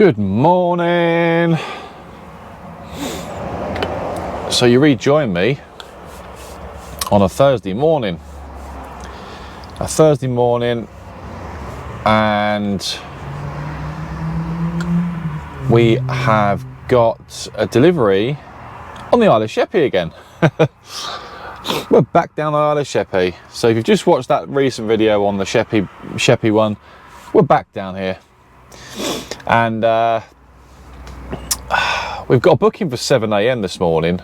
Good morning. So you rejoin me on a Thursday morning. And we have got a delivery on the Isle of Sheppey again. We're back down the Isle of Sheppey. So if you've just watched that recent video on the Sheppey one, we're back down here. And we've got a booking for 7 AM this morning.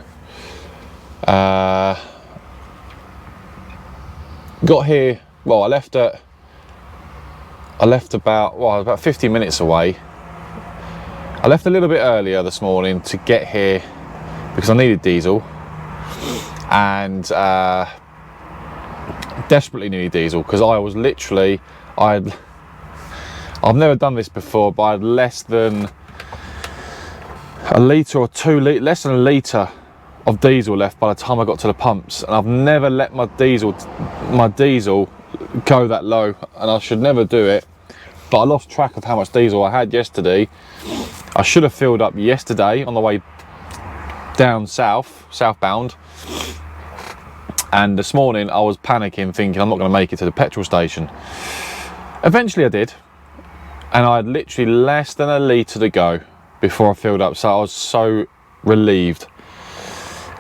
Got here, well, I left about 50 minutes away. I left a little bit earlier this morning to get here because I needed diesel, and desperately needed diesel because I was literally, I've never done this before, but I had less than a litre or 2 litres, less than a litre of diesel left by the time I got to the pumps, and I've never let my diesel go that low, and I should never do it. But I lost track of how much diesel I had yesterday. I should have filled up yesterday on the way down southbound, and this morning I was panicking, thinking I'm not going to make it to the petrol station. Eventually I did, and I had literally less than a litre to go before I filled up, so I was so relieved.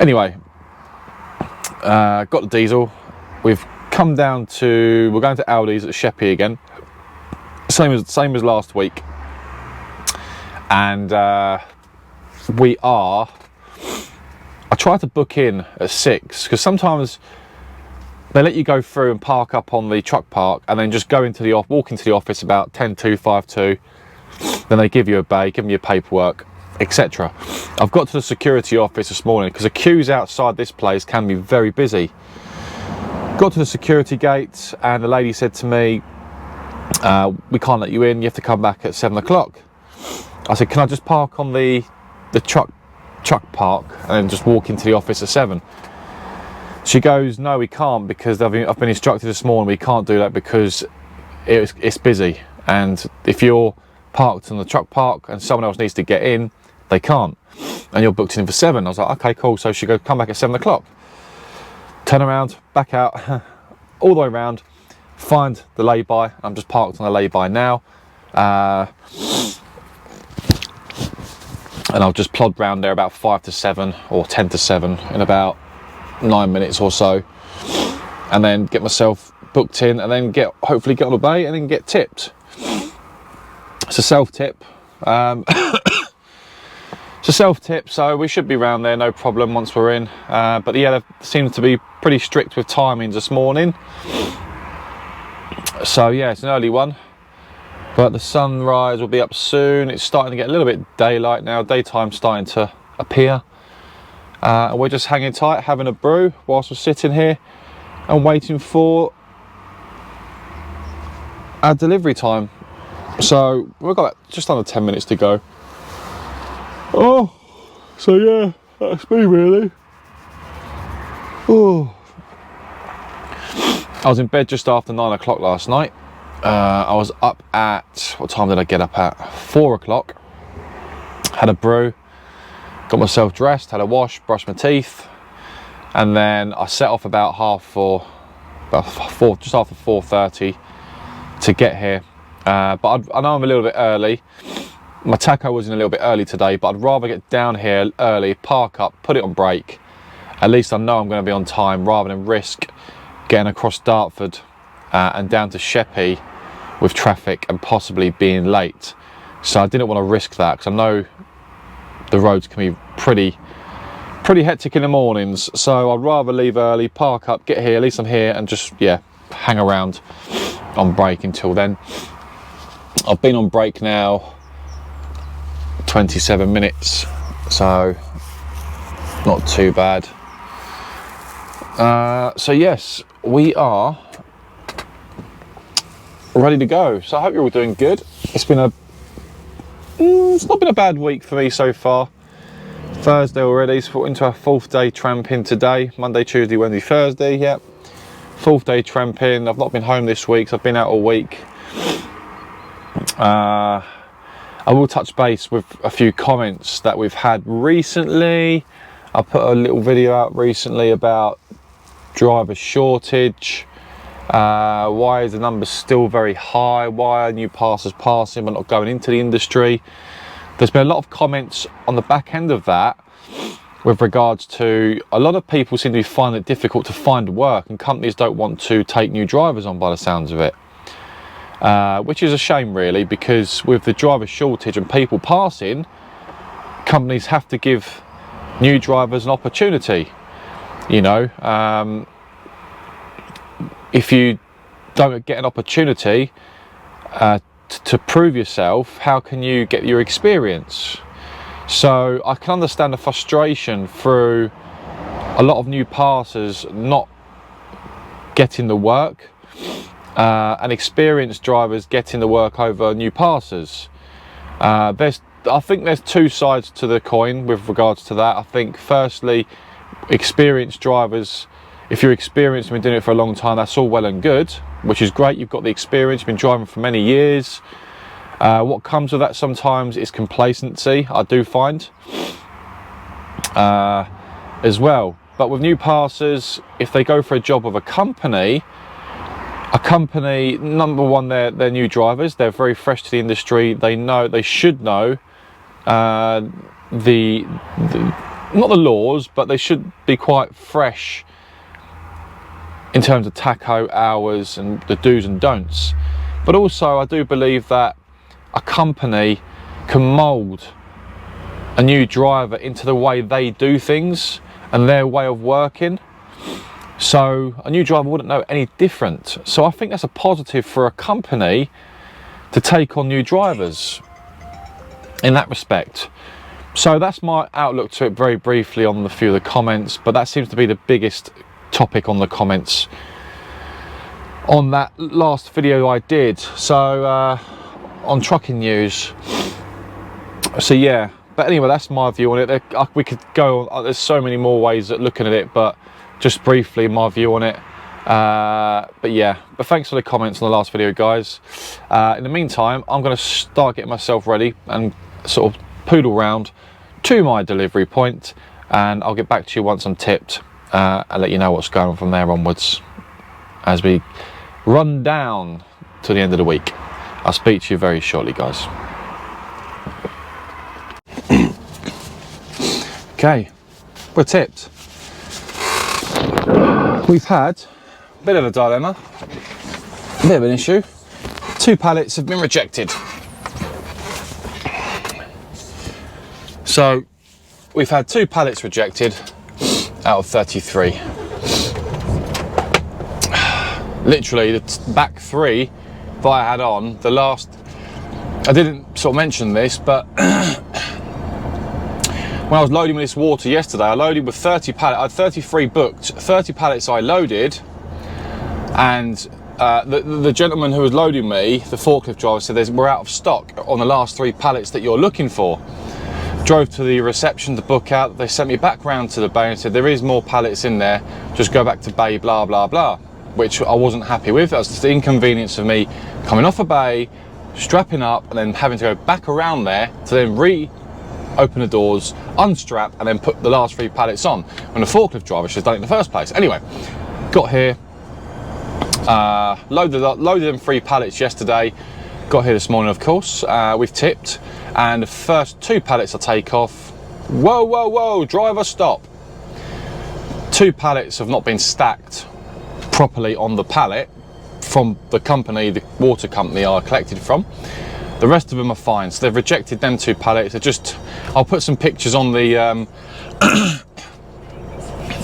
Anyway, got the diesel. We've come down to, we're going to ALDI's at Sheppey again, same as last week, and we are, I try to book in at 6 because sometimes they let you go through and park up on the truck park and then just go into the walk into the office about 10:02, 5:02. Then they give you a bay, give them your paperwork, etc. I've got to the security office this morning because the queues outside this place can be very busy. Got to the security gate and the lady said to me, we can't let you in, you have to come back at 7 o'clock. I said, can I just park on the truck park and then just walk into the office at 7? She goes, no, we can't, because I've been instructed this morning we can't do that because it's busy, and if you're parked on the truck park and someone else needs to get in, they can't, and you're booked in for 7. I was like, okay, cool. So she goes, come back at 7 o'clock. Turn around, back out, all the way around, find the lay-by. I'm just parked on the lay-by now, and I'll just plod round there about 5 to 7 or 10 to 7 in about 9 minutes or so, and then get myself booked in, and then hopefully get on the bay and then get tipped. It's a self-tip. It's a self-tip, so we should be around there, no problem, once we're in. But yeah, they seem to be pretty strict with timings this morning. So yeah, it's an early one, but the sunrise will be up soon. It's starting to get a little bit daylight now. Daytime's starting to appear. And we're just hanging tight, having a brew whilst we're sitting here and waiting for our delivery time. So we've got just under 10 minutes to go. Oh, so yeah, that's me really. Oh, I was in bed just after 9 o'clock last night. I was up at, what time did I get up at? 4 o'clock. Had a brew, got myself dressed, had a wash, brushed my teeth, and then I set off about just after 4:30 to get here. But I know I'm a little bit early. My taco was in a little bit early today, but I'd rather get down here early, park up, put it on brake. At least I know I'm going to be on time, rather than risk getting across Dartford and down to Sheppey with traffic and possibly being late. So I didn't want to risk that, because I know the roads can be pretty hectic in the mornings. So I'd rather leave early, park up, get here, at least I'm here, and just, yeah, hang around on brake until then. I've been on brake now 27 minutes, so not too bad. So yes, we are ready to go. So I hope you're all doing good. It's not been a bad week for me so far. Thursday already, so we're into our 4th day tramping today. Monday, Tuesday, Wednesday, Thursday, yeah. 4th day tramping. I've not been home this week, so I've been out all week. I will touch base with a few comments that we've had recently. I put a little video out recently about driver shortage. Why is the numbers still very high? Why are new passers passing but not going into the industry? There's been a lot of comments on the back end of that with regards to a lot of people seem to be finding it difficult to find work, and companies don't want to take new drivers on by the sounds of it. Which is a shame really, because with the driver shortage and people passing, companies have to give new drivers an opportunity. You know, if you don't get an opportunity to prove yourself, how can you get your experience? So I can understand the frustration through a lot of new passers not getting the work, and experienced drivers getting the work over new passers. I think there's two sides to the coin with regards to that. I think firstly, experienced drivers, if you're experienced and been doing it for a long time, that's all well and good, which is great. You've got the experience, you've been driving for many years. What comes with that sometimes is complacency, I do find, as well. But with new passers, if they go for a job with a company, number one, they're new drivers, they're very fresh to the industry, they should know not the laws, but they should be quite fresh in terms of tacho hours and the do's and don'ts. But also I do believe that a company can mould a new driver into the way they do things and their way of working. So a new driver wouldn't know any different. So I think that's a positive for a company to take on new drivers in that respect. So that's my outlook to it very briefly on the few of the comments, but that seems to be the biggest topic on the comments on that last video I did. So on trucking news. So yeah, but anyway, that's my view on it. We could go on, there's so many more ways at looking at it, but just briefly my view on it. But yeah, but thanks for the comments on the last video, guys. In the meantime, I'm going to start getting myself ready and sort of poodle round to my delivery point, and I'll get back to you once I'm tipped and let you know what's going on from there onwards as we run down to the end of the week. I'll speak to you very shortly, guys. Okay, we're tipped. We've had a bit of a dilemma, a bit of an issue. 2 pallets have been rejected. So we've had 2 pallets rejected out of 33. Literally the back 3 that I had on, the last, I didn't sort of mention this, but when I was loading with this water yesterday, I loaded with 30 pallets. I had 33 booked, 30 pallets I loaded, and the gentleman who was loading me, the forklift driver, said we're out of stock on the last 3 pallets that you're looking for. Drove to the reception to book out. They sent me back round to the bay and said there is more pallets in there, just go back to bay, blah blah blah, which I wasn't happy with. That was just the inconvenience of me coming off a bay, strapping up, and then having to go back around there to then open the doors, unstrap, and then put the last 3 pallets on, when the forklift driver should have done it in the first place. Anyway, got here, loaded them 3 pallets yesterday, got here this morning, of course. We've tipped, and the first 2 pallets I take off, whoa, driver stop. 2 pallets have not been stacked properly on the pallet from the company, the water company I collected from. The rest of them are fine, so they've rejected them 2 pallets. They're just, I'll put some pictures on the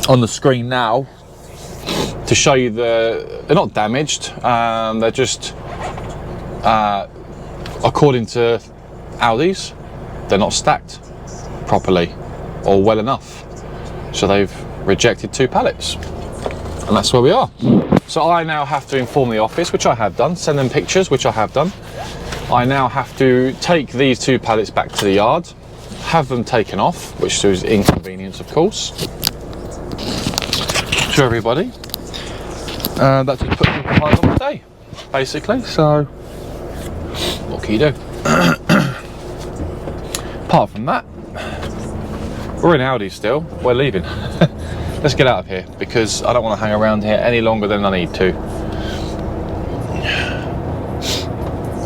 on the screen now to show you they're not damaged. They're just according to ALDI's, they're not stacked properly or well enough, so they've rejected 2 pallets, and that's where we are. So I now have to inform the office, which I have done, send them pictures, which I have done. I now have to take these 2 pallets back to the yard, have them taken off, which is inconvenience, of course, to everybody. That just put people behind on the day, basically. So what can you do? apart from that, we're in ALDI still. We're leaving. Let's get out of here because I don't want to hang around here any longer than I need to.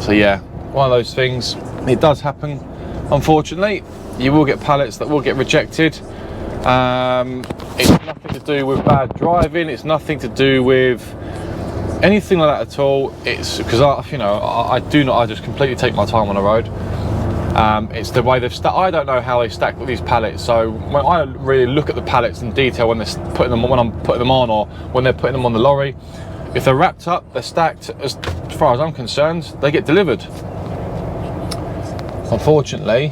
So yeah, one of those things. It does happen, unfortunately. You will get pallets that will get rejected. It's nothing to do with bad driving. It's nothing to do with anything like that at all. It's because I just completely take my time on the road. It's the way they've stacked. I don't know how they stack these pallets. So when I don't really look at the pallets in detail when they're putting them on, when I'm putting them on, or when they're putting them on the lorry. If they're wrapped up, they're stacked. As far as I'm concerned, they get delivered. Unfortunately,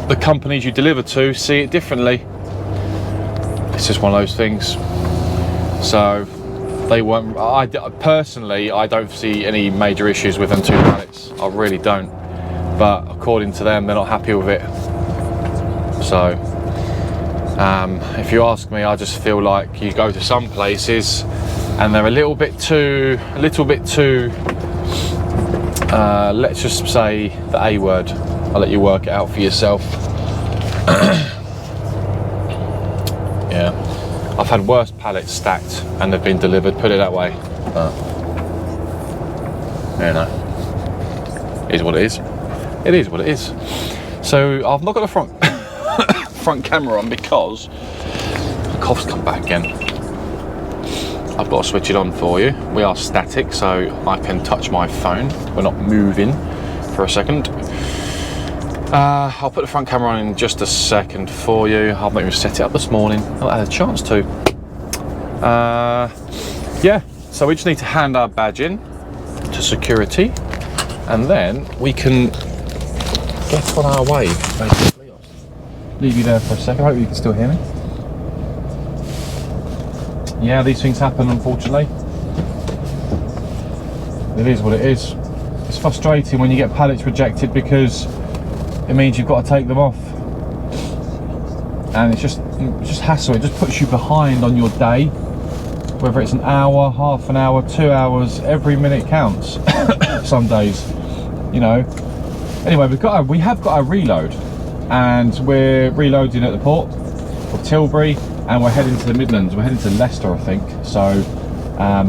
the companies you deliver to see it differently. It's just one of those things. So they won't. Personally, I don't see any major issues with them 2 pallets. I really don't. But according to them, they're not happy with it. So if you ask me, I just feel like you go to some places and they're a little bit too. Let's just say the A word. I'll let you work it out for yourself. Yeah, I've had worse pallets stacked and they've been delivered, put it that way. It is what it is. It is what it is. So I've not got the front camera on because the cough's come back again. I've got to switch it on for you. We are static, so I can touch my phone. We're not moving for a second. I'll put the front camera on in just a second for you. I've not even set it up this morning. I had a chance to. Yeah, so we just need to hand our badge in to security, and then we can get on our way, basically. Leave you there for a second. I hope you can still hear me. Yeah, these things happen, unfortunately. It is what it is. It's frustrating when you get pallets rejected because it means you've got to take them off, and it's just hassle. It just puts you behind on your day, whether it's an hour, half an hour, 2 hours. Every minute counts. Some days, you know. Anyway, we have got a reload, and we're reloading at the port of Tilbury, and we're heading to the Midlands. We're heading to Leicester, I think. So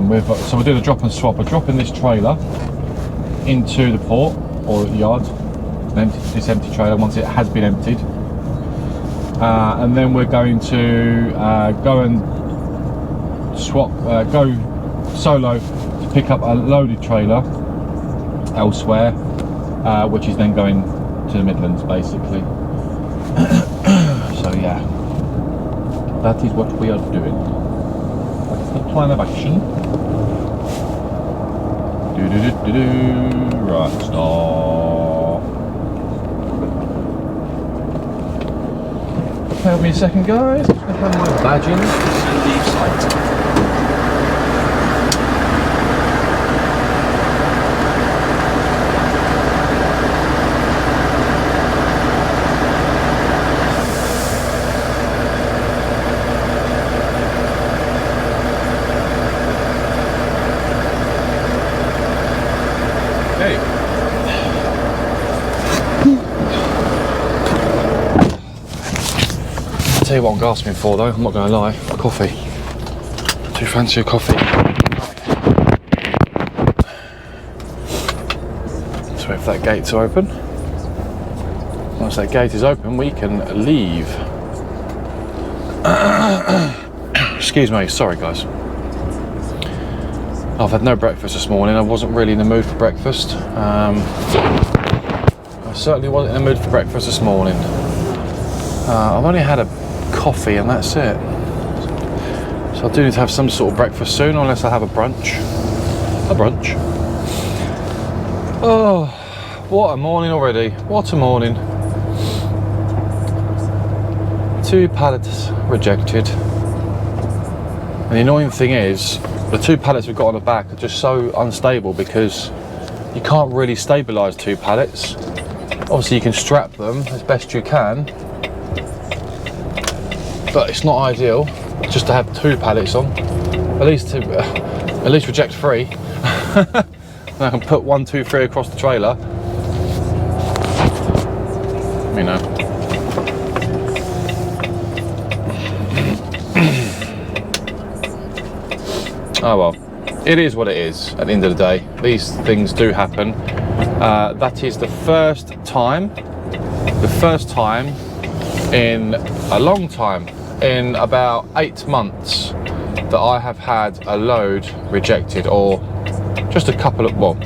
we're doing a drop and swap. We're dropping this trailer into the port or yard. This empty trailer once it has been emptied, and then we're going to go and swap, go solo to pick up a loaded trailer elsewhere, which is then going to the Midlands, basically. So yeah, that is what we are doing. That's the plan of action. Right, stop. Bear with me a second, guys. I'm just going to have my badge in and leave sight. Okay. I'll tell you what I'm gasping for though, I'm not going to lie, a coffee. Too fancy a coffee. So if that gate's open, once that gate is open, we can leave. Excuse me, sorry guys. I've had no breakfast this morning. I wasn't really in the mood for breakfast. I certainly wasn't in the mood for breakfast this morning. I've only had a coffee and that's it. So I do need to have some sort of breakfast soon, unless I have a brunch. Oh, what a morning already. What a morning. 2 pallets rejected. And the annoying thing is, the 2 pallets we've got on the back are just so unstable because you can't really stabilise 2 pallets. Obviously you can strap them as best you can, but it's not ideal just to have 2 pallets on. At least reject 3. and I can put 1, 2, 3 across the trailer, you know. Oh well, it is what it is at the end of the day. These things do happen. That is the first time in a long time, in about 8 months, that I have had a load rejected, or just a couple of, well,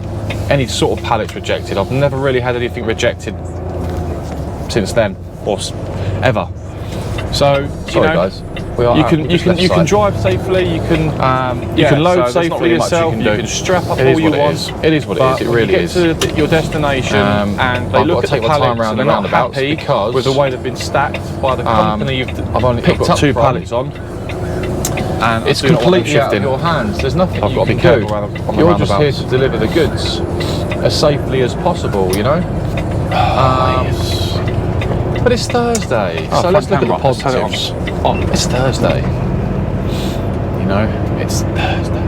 any sort of pallets rejected. I've never really had anything rejected since then, or ever. So, sorry guys. You can drive safely. You can load safely yourself. You can strap up all you want. It is what it is. It really is. You get to your destination and they look at the pallets and they're not happy because with the way they've been stacked by the company I've got 2 pallets on. And it's completely out of your hands. There's nothing you can do. You're just here to deliver the goods as safely as possible, you know. But it's Thursday, so let's look at the positives. It's Thursday. You know, it's Thursday.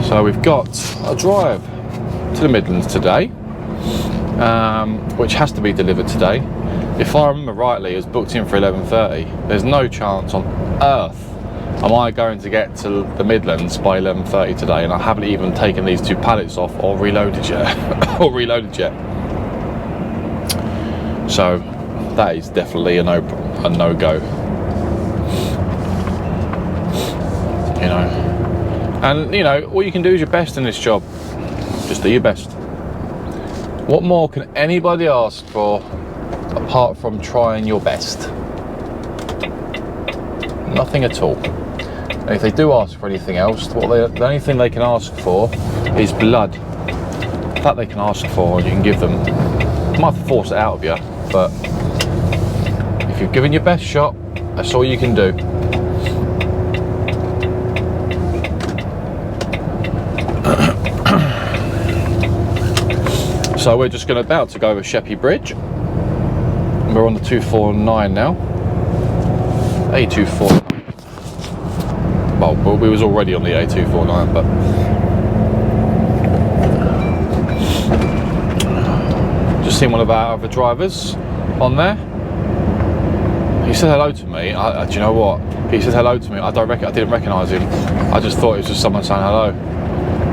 So we've got a drive to the Midlands today, which has to be delivered today. If I remember rightly, it was booked in for 11:30. There's no chance on earth am I going to get to the Midlands by 11:30 today, and I haven't even taken these 2 pallets off or reloaded yet. So that is definitely a no-go. You know, and you know, all you can do is your best in this job. Just do your best. What more can anybody ask for apart from trying your best? Nothing at all. And if they do ask for anything else, the only thing they can ask for is blood. That they can ask for, you can give them. You might have to force it out of you, but if you've given your best shot, that's all you can do. So we're just about to go over Sheppey Bridge. We're on the 249 now. A249. Well, we was already on the A249, but just seen one of our other drivers on there. He said hello to me. Do you know what? He said hello to me. I didn't recognise him. I just thought it was just someone saying hello.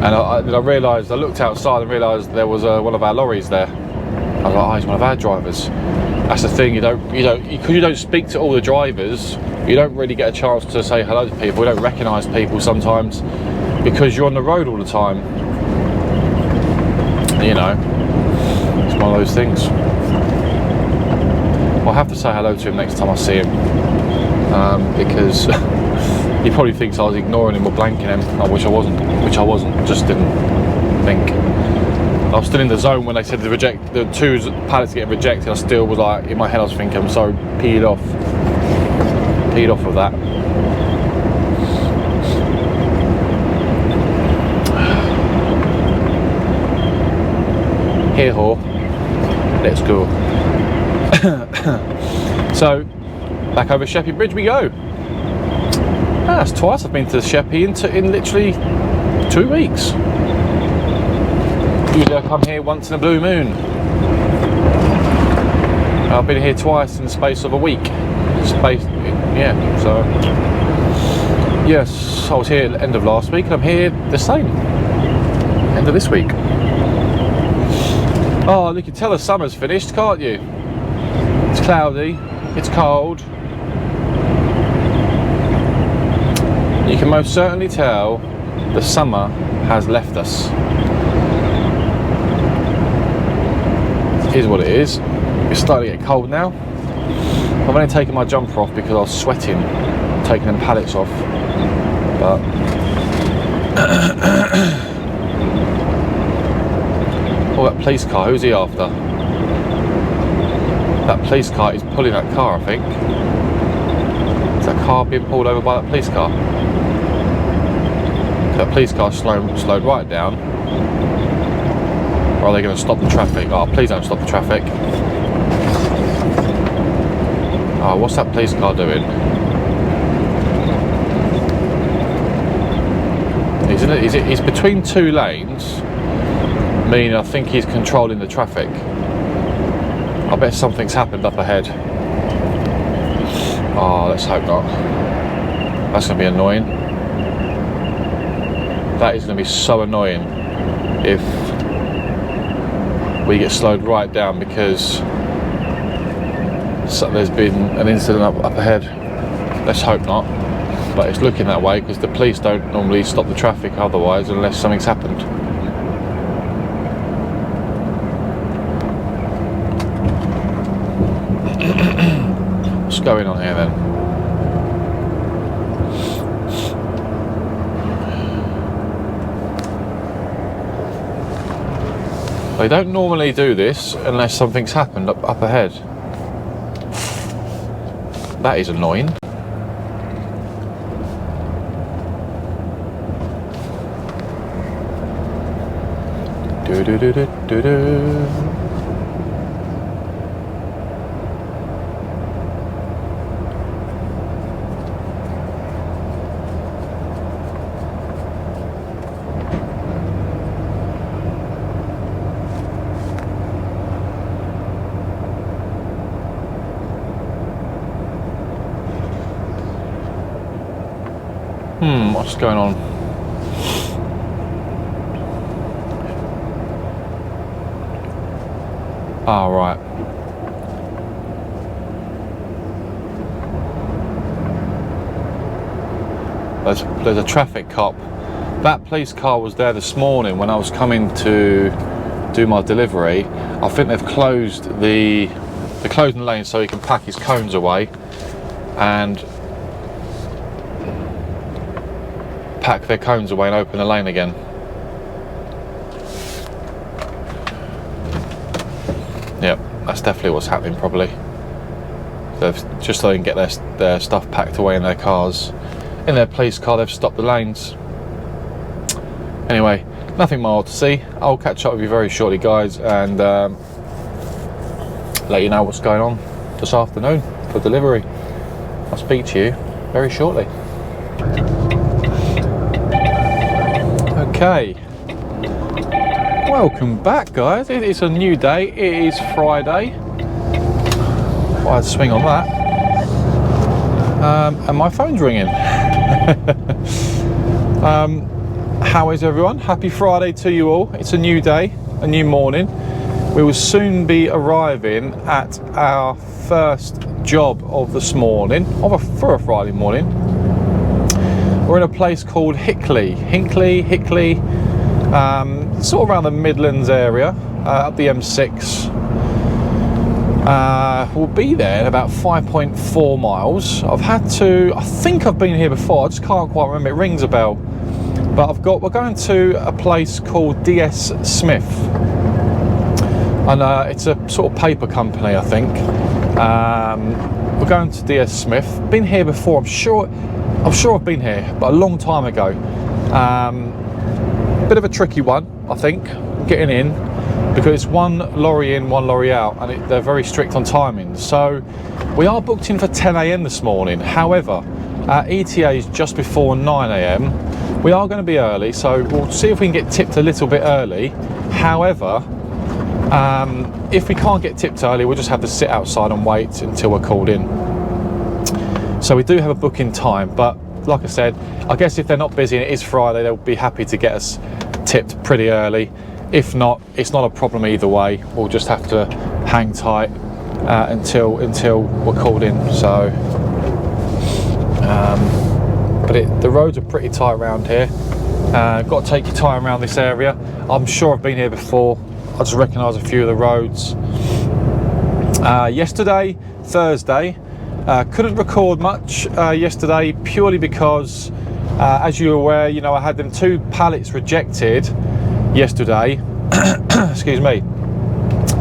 And I realised, I looked outside and realised there was one of our lorries there. I was like, oh, he's one of our drivers. That's the thing. Because you don't speak to all the drivers, you don't really get a chance to say hello to people. You don't recognise people sometimes because you're on the road all the time. You know, it's one of those things. I'll have to say hello to him next time I see him, because he probably thinks I was ignoring him or blanking him, which I wasn't. Just didn't think. I was still in the zone when they said the 2 pallets getting rejected. I still was like, in my head I was thinking, I'm so peed off of that. Here, whore. Let's go. So, back over Sheppey Bridge we go. That's twice I've been to Sheppey in literally 2 weeks. Usually I come here once in a blue moon. I've been here twice in the space of a week. So yes, I was here at the end of last week and I'm here the same end of this week. Oh, you can tell the summer's finished, can't you? It's cloudy, it's cold. You can most certainly tell the summer has left us. It is what it is. It's starting to get cold now. I've only taken my jumper off because I was sweating, taking them pallets off. But oh, that police car, who's he after? That police car is pulling that car, I think. Is that car being pulled over by that police car? That police car slowed right down. Or are they going to stop the traffic? Oh, please don't stop the traffic. Oh, what's that police car doing? He's between two lanes, meaning I think he's controlling the traffic. I bet something's happened up ahead. Oh, let's hope not. That's going to be annoying. That is going to be so annoying if we get slowed right down because there's been an incident up ahead. Let's hope not, but it's looking that way because the police don't normally stop the traffic otherwise unless something's happened. What's going on here then? They don't normally do this unless something's happened up ahead. That is annoying. Do do do do do do. What's going on? Ah, right. There's a traffic cop. That police car was there this morning when I was coming to do my delivery. I think they've closed the closing lane so he can pack his cones away and pack their cones away and open the lane again. Yep, that's definitely what's happening probably. Just so they can get their stuff packed away in their cars. In their police car, they've stopped the lanes. Anyway, nothing more to see. I'll catch up with you very shortly, guys, and let you know what's going on this afternoon for delivery. I'll speak to you very shortly. Okay, welcome back, guys. It is a new day. It is Friday. I'd swing on that, and my phone's ringing. How is everyone? Happy Friday to you all. It's a new day, a new morning. We will soon be arriving at our first job of this morning, for a Friday morning. We're in a place called Hickley, sort of around the Midlands area, up the M6. We'll be there in about 5.4 miles. I think I've been here before, I just can't quite remember, it rings a bell. But we're going to a place called DS Smith. And it's a sort of paper company, I think. We're going to DS Smith. Been here before, I'm sure I've been here, but a long time ago. Bit of a tricky one, I think, getting in, because it's one lorry in, one lorry out, and they're very strict on timing. So we are booked in for 10 AM this morning. However, our ETA is just before 9 AM. We are going to be early, so we'll see if we can get tipped a little bit early. However, if we can't get tipped early, we'll just have to sit outside and wait until we're called in. So we do have a booking time, but like I said, I guess if they're not busy and it is Friday, they'll be happy to get us tipped pretty early. If not, it's not a problem either way. We'll just have to hang tight until we're called in. So, but the roads are pretty tight around here. Got to take your time around this area. I'm sure I've been here before. I just recognise a few of the roads. Yesterday, Thursday, couldn't record much yesterday purely because, as you're aware, you know, I had them 2 pallets rejected yesterday. Excuse me.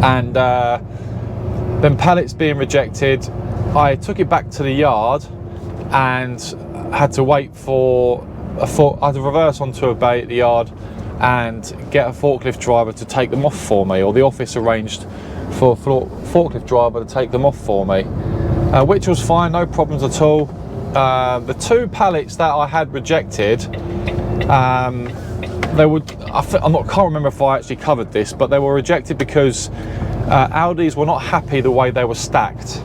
And them pallets being rejected, I took it back to the yard and had to wait for I had to reverse onto a bay at the yard and get a forklift driver to take them off for me, or the office arranged for a forklift driver to take them off for me, which was fine, no problems at all. The 2 pallets that I had rejected, They would, can't remember if I actually covered this, but they were rejected because ALDIs were not happy the way they were stacked.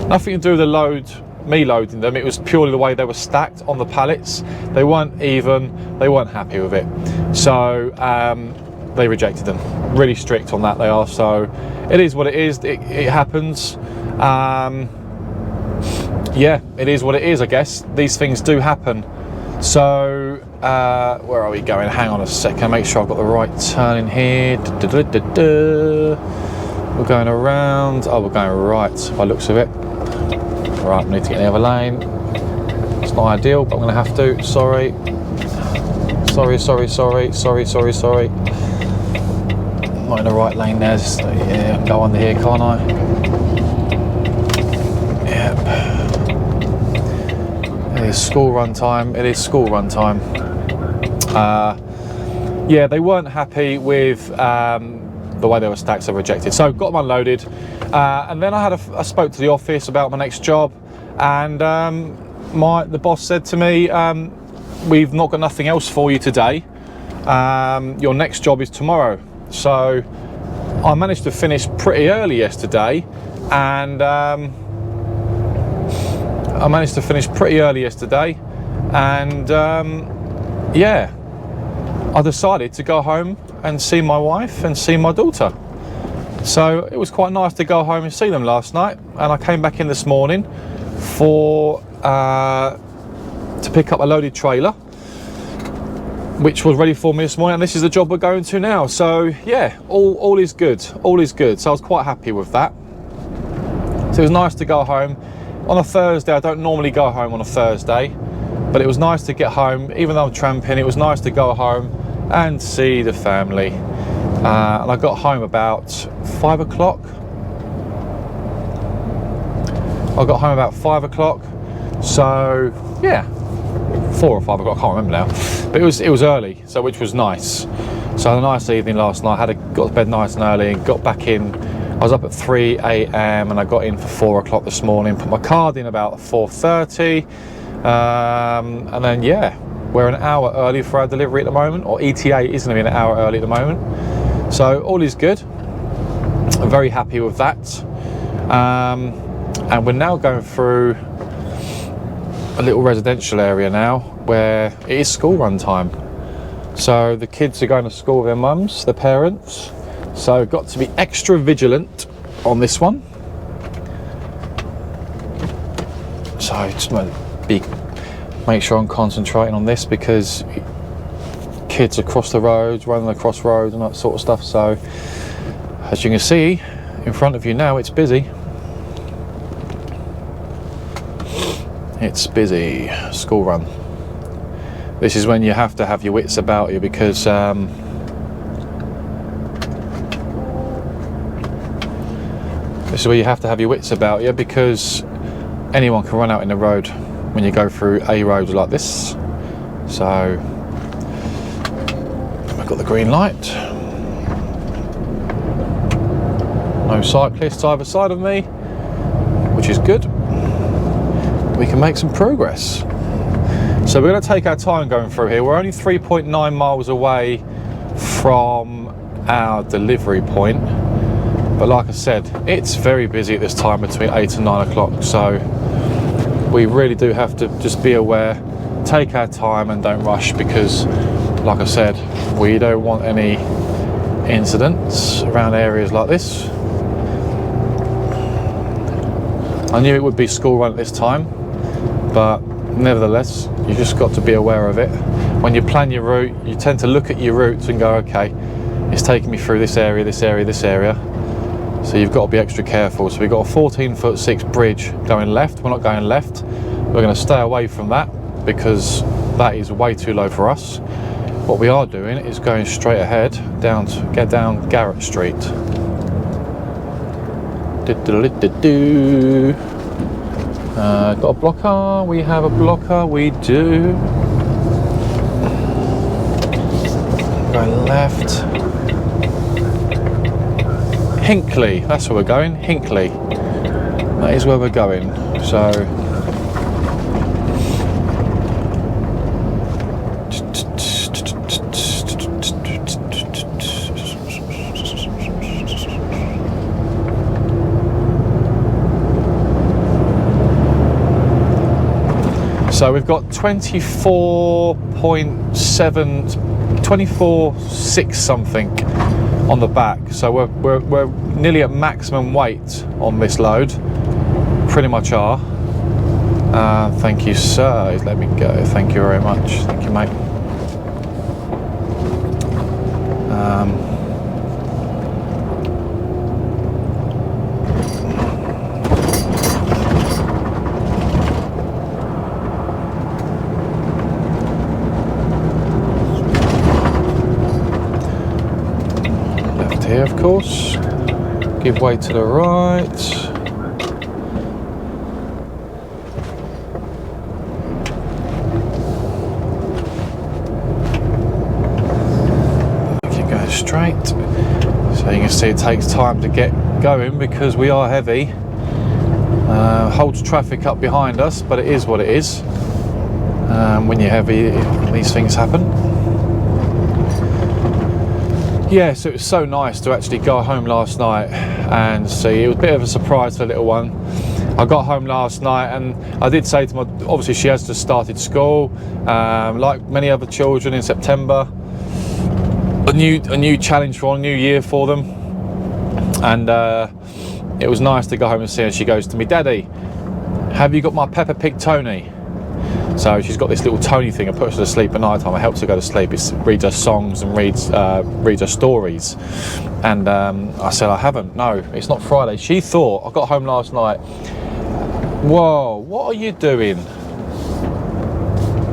Nothing to do with the load, me loading them, it was purely the way they were stacked on the pallets. They weren't even, they weren't happy with it. So they rejected them. Really strict on that they are, so it is what it is, it happens. Yeah, it is what it is, I guess. These things do happen. So, where are we going? Hang on a second, make sure I've got the right turn in here. We're going around. Oh, we're going right by the looks of it. Right, we need to get in the other lane. It's not ideal, but I'm going to have to. Sorry. Sorry. Not in the right lane there. Yeah, I can go under here, can't I? Yep. It is school run time. It is school run time. Yeah, they weren't happy with the way they were stacked, so rejected. So got them unloaded, and then I spoke to the office about my next job, and the boss said to me, "We've not got nothing else for you today. Your next job is tomorrow." So I managed to finish pretty early yesterday, and yeah, I decided to go home and see my wife and see my daughter. So it was quite nice to go home and see them last night, and I came back in this morning to pick up a loaded trailer which was ready for me this morning, and this is the job we're going to now. So yeah, all is good, so I was quite happy with that. So it was nice to go home on a Thursday. I don't normally go home on a Thursday, but it was nice to get home. Even though I'm tramping, it was nice to go home and see the family. And I got home about 5 o'clock. So yeah, 4 or 5 o'clock, I can't remember now, but it was early, so which was nice. So I had a nice evening last night. Got to bed nice and early and got back in. I was up at 3 a.m. and I got in for 4 o'clock this morning. Put my card in about 4:30, and then yeah, we're an hour early for our delivery at the moment, or ETA is going to be an hour early at the moment. So all is good. I'm very happy with that. And we're now going through a little residential area now where it is school run time. So the kids are going to school with their mums, their parents. So got to be extra vigilant on this one. So just make sure I'm concentrating on this, because kids across the roads, running across roads and that sort of stuff. So as you can see in front of you now, it's busy. It's busy, school run. This is when you have to have your wits about you, because anyone can run out in the road when you go through a road like this. So I've got the green light. No cyclists either side of me, which is good. We can make some progress. So we're going to take our time going through here. We're only 3.9 miles away from our delivery point, but like I said, it's very busy at this time between 8 and 9 o'clock. So we really do have to just be aware, take our time and don't rush, because like I said, we don't want any incidents around areas like this. I knew it would be school run at this time, but nevertheless, you just got to be aware of it. When you plan your route, you tend to look at your routes and go, okay, it's taking me through this area, this area, this area. So you've got to be extra careful. So we've got a 14'6" bridge going left. We're not going left. We're going to stay away from that, because that is way too low for us. What we are doing is going straight ahead get down Garrett Street. Got a blocker? We have a blocker, we do. Go left. Hinckley, that's where we're going, Hinckley. That is where we're going. So So we've got 24.6 something on the back. So we're nearly at maximum weight on this load. Pretty much are. Thank you, sir. He's let me go. Thank you very much. Thank you, mate. Left here, of course. Give way to the right. Straight, so you can see it takes time to get going because we are heavy. Holds traffic up behind us, but it is what it is. When you're heavy, these things happen. Yeah, so it was so nice to actually go home last night and see. It was a bit of a surprise for the little one. I got home last night and I did say to my, obviously she has just started school, like many other children in September. A new challenge for a new year for them, and it was nice to go home and see her. She goes to me, "Daddy, have you got my Peppa Pig Tony?" So she's got this little Tony thing. I puts her to sleep at night time. I helps her go to sleep. It reads her songs and reads her stories. And I said, "I haven't. No, it's not Friday." She thought, I got home last night. Whoa, what are you doing?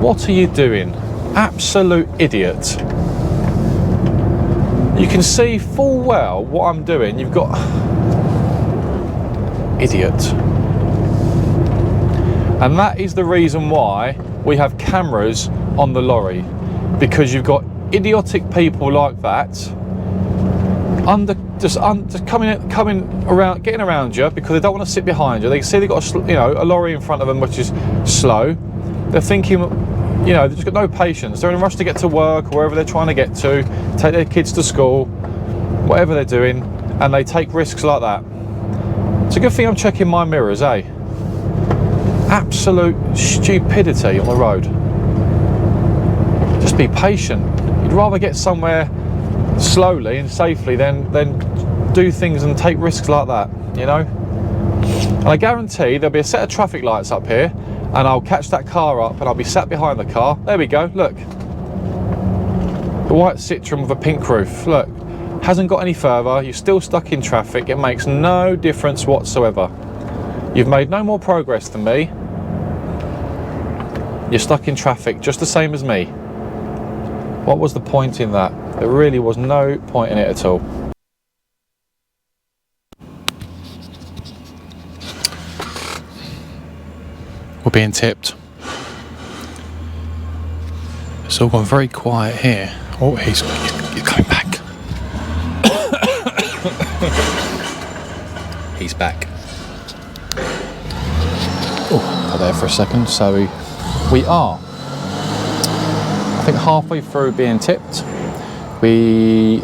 What are you doing? Absolute idiot. You can see full well what I'm doing. You've got... Idiot. And that is the reason why we have cameras on the lorry. Because you've got idiotic people like that just coming around, getting around you because they don't want to sit behind you. They can see they've got a lorry in front of them which is slow. They're thinking, they've just got no patience. They're in a rush to get to work or wherever they're trying to get to, take their kids to school, whatever they're doing, and they take risks like that. It's a good thing I'm checking my mirrors, eh? Absolute stupidity on the road. Just be patient. You'd rather get somewhere slowly and safely than do things and take risks like that, And I guarantee there'll be a set of traffic lights up here, and I'll catch that car up and I'll be sat behind the car. There we go, look. The white Citroen with a pink roof, look. Hasn't got any further, you're still stuck in traffic. It makes no difference whatsoever. You've made no more progress than me. You're stuck in traffic just the same as me. What was the point in that? There really was no point in it at all. We're being tipped. It's all gone very quiet here. Oh, he's coming back. He's back. Oh, there for a second. So we are, I think, halfway through being tipped.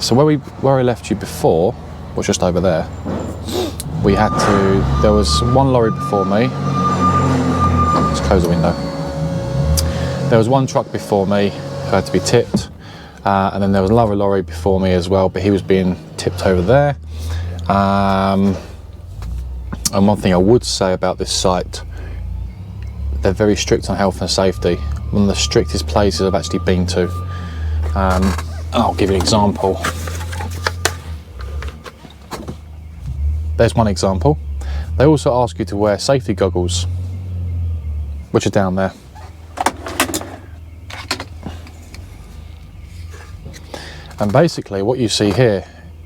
So where I left you before was just over there. There was one lorry before me. Let's close the window. There was one truck before me who had to be tipped, and then there was another lorry before me as well, but he was being tipped over there. And one thing I would say about this site, they're very strict on health and safety. One of the strictest places I've actually been to. I'll give you an example. There's one example. They also ask you to wear safety goggles, which are down there. And basically what you see here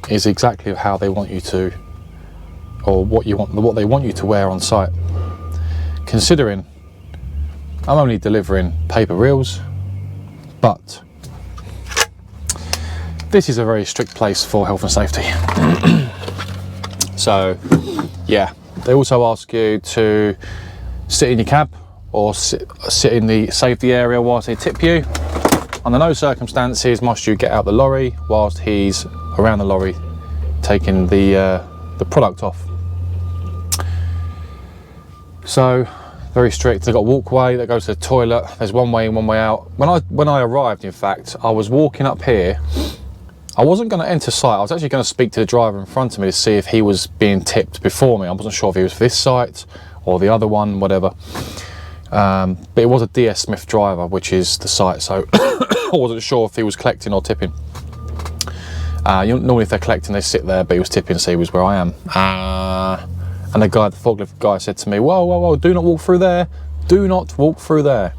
is exactly how they want you to, or what they want you to wear on site. Considering I'm only delivering paper reels, but this is a very strict place for health and safety. So yeah, they also ask you to sit in your cab or sit in the safety area whilst they tip you. Under no circumstances must you get out the lorry whilst he's around the lorry taking the product off. So very strict. They've got a walkway that goes to the toilet. There's one way in, one way out. When I arrived, in fact, I was walking up here. I wasn't going to enter site. I was actually going to speak to the driver in front of me to see if he was being tipped before me. I wasn't sure if he was for this site or the other one, whatever. But it was a DS Smith driver, which is the site, so I wasn't sure if he was collecting or tipping. Normally if they're collecting, they sit there, but he was tipping, so he was where I am. And the forklift guy said to me, whoa, whoa, whoa, do not walk through there. Do not walk through there.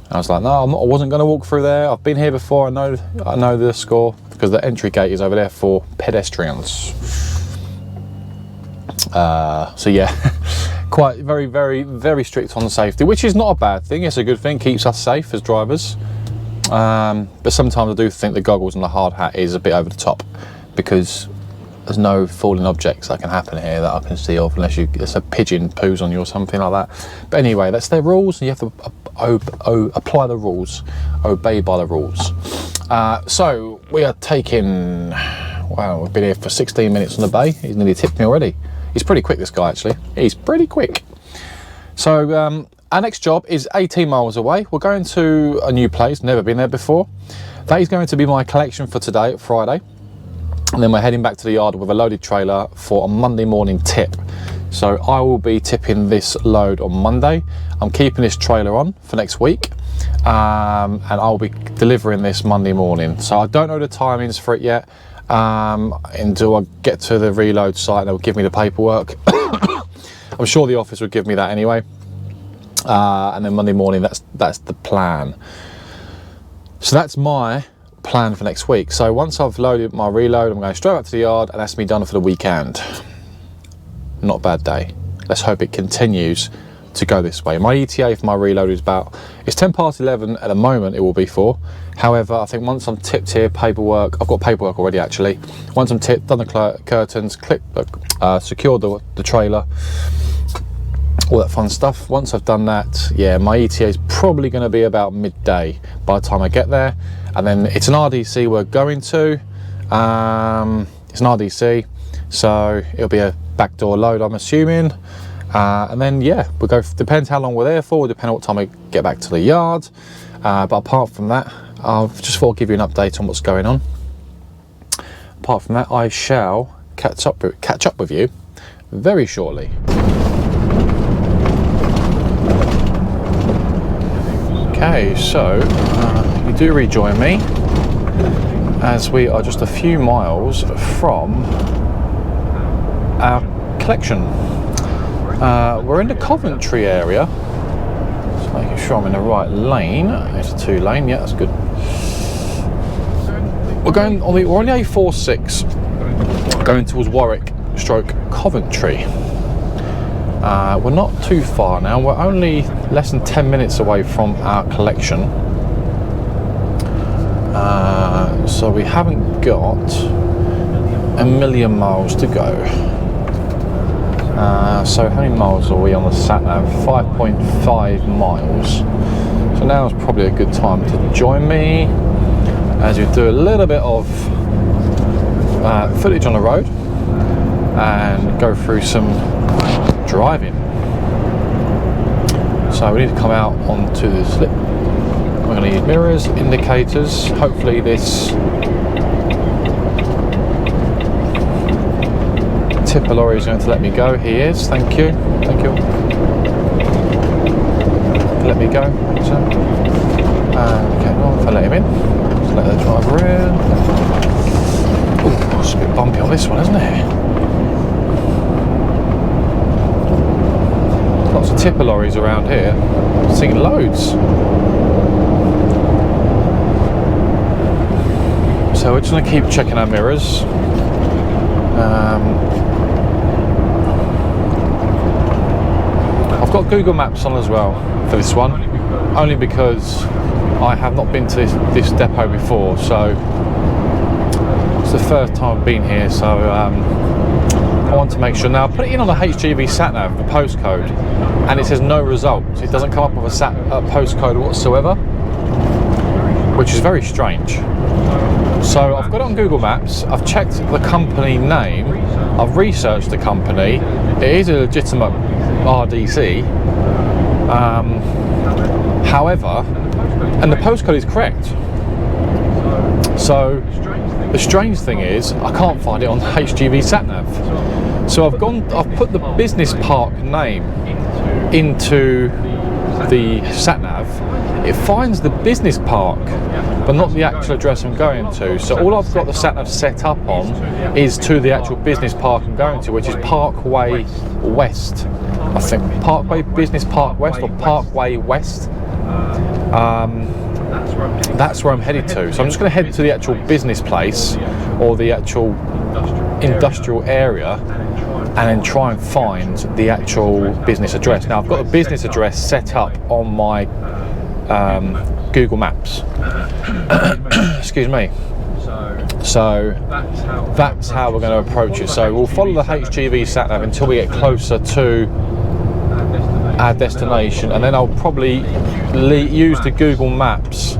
And I was like, no, I wasn't going to walk through there. I've been here before. I know the score, because the entry gate is over there for pedestrians. So yeah, quite very, very, very strict on safety, which is not a bad thing. It's a good thing, keeps us safe as drivers. But sometimes I do think the goggles and the hard hat is a bit over the top, because there's no falling objects that can happen here that I can see of, unless a pigeon poos on you or something like that. But anyway, that's their rules, and you have to apply the rules, obey by the rules. So we are taking, wow, we've been here for 16 minutes on the bay. He's nearly tipped me already. He's pretty quick, this guy, actually. He's pretty quick. So our next job is 18 miles away. We're going to a new place, never been there before. That is going to be my collection for today, Friday. And then we're heading back to the yard with a loaded trailer for a Monday morning tip. So I will be tipping this load on Monday. I'm keeping this trailer on for next week. And I'll be delivering this Monday morning. So I don't know the timings for it yet. Until I get to the reload site, they'll give me the paperwork. I'm sure the office will give me that anyway. And then Monday morning, that's the plan. So that's my plan for next week. So once I've loaded my reload, I'm going straight back to the yard, and that's me done for the weekend. Not a bad day. Let's hope it continues to go this way. My ETA for my reload is it's 10 past 11 at the moment. It will be for. However, I think once I'm tipped here, paperwork, I've got paperwork already actually. Once I'm tipped, done the curtains, secured the trailer, all that fun stuff. Once I've done that, yeah, my ETA is probably going to be about midday by the time I get there. And then it's an RDC we're going to. It's an RDC, so it'll be a backdoor load, I'm assuming. And then yeah, we'll go. Depends how long we're there for. Depending on what time I get back to the yard. But apart from that, I've just thought I'd give you an update on what's going on. Apart from that, I shall catch up with you very shortly. Okay, so you do rejoin me as we are just a few miles from our collection. We're in the Coventry area, just making sure I'm in the right lane. It's a 2-lane, yeah, that's good. We're on the A46 going towards Warwick / Coventry. We're not too far now. We're only less than 10 minutes away from our collection. So we haven't got a million miles to go. So how many miles are we on the sat nav? 5.5 miles. So now is probably a good time to join me as we do a little bit of footage on the road and go through some driving. So we need to come out onto the slip. We're going to need mirrors, indicators. Hopefully this tipper lorry is going to let me go. He is. Thank you. Thank you. Let me go. So, okay, well, if I let him in, just let the driver in. Oh, it's a bit bumpy on this one, isn't it? Lots of tipper lorries around here. I've seen loads. So we're just going to keep checking our mirrors. I've got Google Maps on as well for this one, only because I have not been to this depot before, so it's the first time I've been here, so I want to make sure. Now I put it in on the HGV sat-nav, the postcode, and it says no results. It doesn't come up with a postcode whatsoever, which is very strange. So I've got it on Google Maps, I've checked the company name, I've researched the company, it is a legitimate RDC, However, and the postcode is correct. So the strange thing is I can't find it on the HGV sat-nav. So I've put the business park name into the sat-nav. It finds the business park, but not the actual address I'm going to. So all I've got the sat-nav set up on is to the actual business park I'm going to, which is Parkway West. I think Parkway Business Park West or Parkway West. That's where I'm headed to. So I'm just going to head to the actual business place or the actual industrial area, and then try and find the actual business address. Now I've got the business address set up on my Google Maps. Excuse me. So that's how we're going to approach it. So we'll follow the HGV sat-nav until we get closer to our destination, and then I'll probably use the Google Maps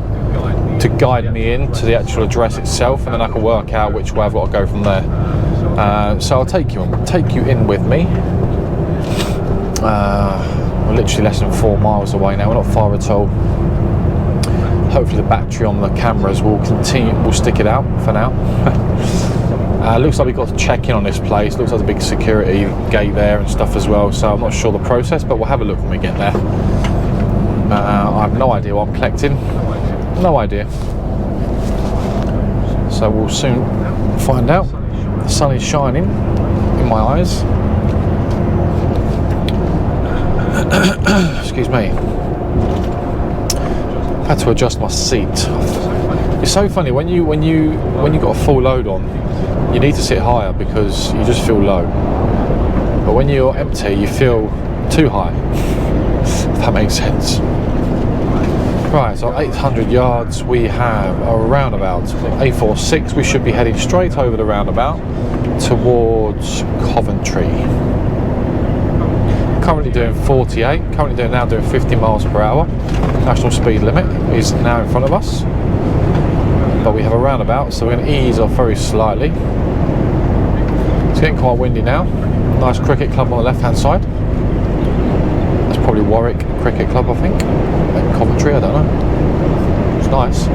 to guide me into the actual address itself, and then I can work out which way I've got to go from there. So I'll take you in with me. We're literally less than 4 miles away now. We're not far at all. Hopefully the battery on the cameras will stick it out for now. Looks like we've got to check in on this place. Looks like there's a big security gate there and stuff as well, so I'm not sure the process, but we'll have a look when we get there. I have no idea what I'm collecting. No idea. So we'll soon find out. The sun is shining in my eyes. Excuse me. I've had to adjust my seat. It's so funny when you got a full load on, you need to sit higher because you just feel low. But when you're empty, you feel too high. If that makes sense. Right, so 800 yards, we have a roundabout, A46. We should be heading straight over the roundabout towards Coventry. Currently doing 48, now doing 50 miles per hour. National speed limit is now in front of us. But we have a roundabout, so we're going to ease off very slightly. It's getting quite windy now. Nice cricket club on the left hand side. That's probably Warwick Cricket Club, I think. Like Coventry, I don't know. It's nice.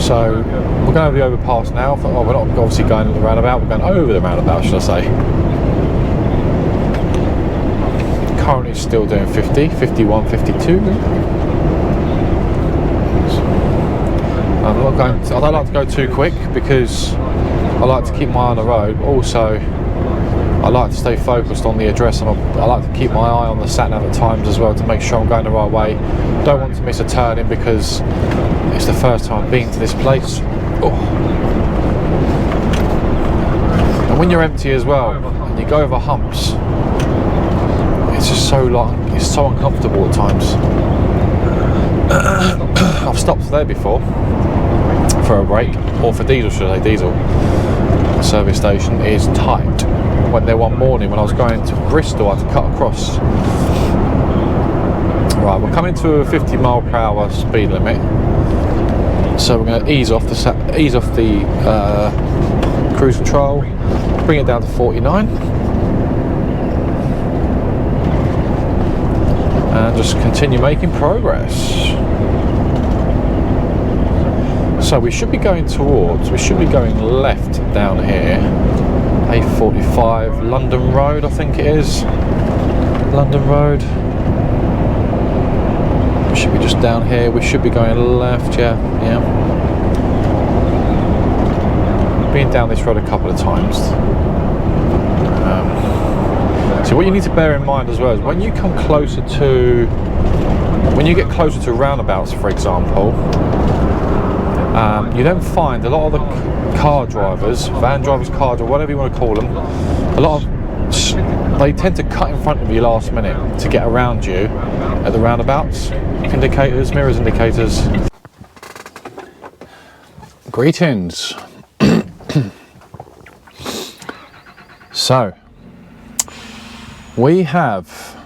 So we're going over the overpass now. Oh, we're not obviously going at the roundabout, we're going over the roundabout, should I say. Currently still doing 50, 51, 52. I don't like to go too quick because I like to keep my eye on the road, but also I like to stay focused on the address, and I like to keep my eye on the sat-nav at times as well to make sure I'm going the right way. Don't want to miss a turning because it's the first time I've been to this place. Oh. And when you're empty as well, and you go over humps, it's just so long, it's so uncomfortable at times. I've stopped there before for a break, or for diesel, should I say, diesel. The service station is tight. Went there one morning when I was going to Bristol. I had to cut across. Right, we're coming to a 50 mile per hour speed limit, so we're going to ease off the cruise control, bring it down to 49, and just continue making progress. So we should be going left down here, A45, London Road, I think it is. London Road. We should be just down here. We should be going left, yeah. Been down this road a couple of times. So what you need to bear in mind as well is when you get closer to roundabouts, for example, you then find a lot of the car drivers, van drivers, car drivers, whatever you want to call them, they tend to cut in front of you last minute to get around you at the roundabouts. Indicators, mirrors, indicators. Greetings. So, we have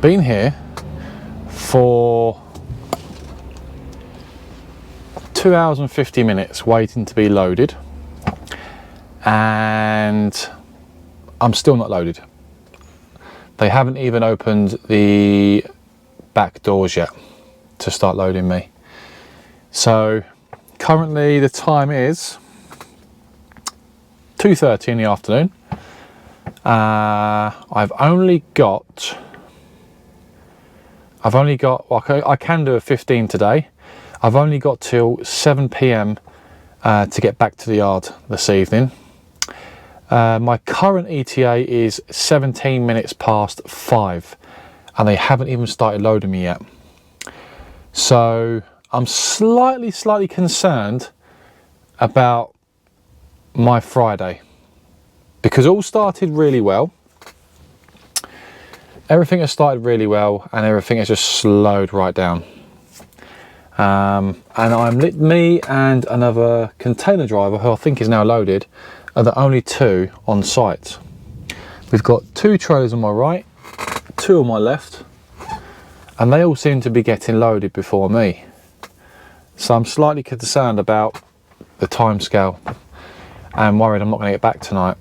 been here for 2 hours and 50 minutes waiting to be loaded, and I'm still not loaded. They haven't even opened the back doors yet to start loading me. So currently the time is 2:30 in the afternoon. I've only got, well, I can do a 15 today. I've only got till 7 p.m. To get back to the yard this evening. My current ETA is 17 minutes past 5 and they haven't even started loading me yet. So I'm slightly concerned about my Friday, because it all started really well. Everything has started really well and everything has just slowed right down. And me and another container driver, who I think is now loaded, are the only two on site. We've got 2 trailers on my right, 2 on my left, and they all seem to be getting loaded before me. So I'm slightly concerned about the time scale and worried I'm not going to get back tonight.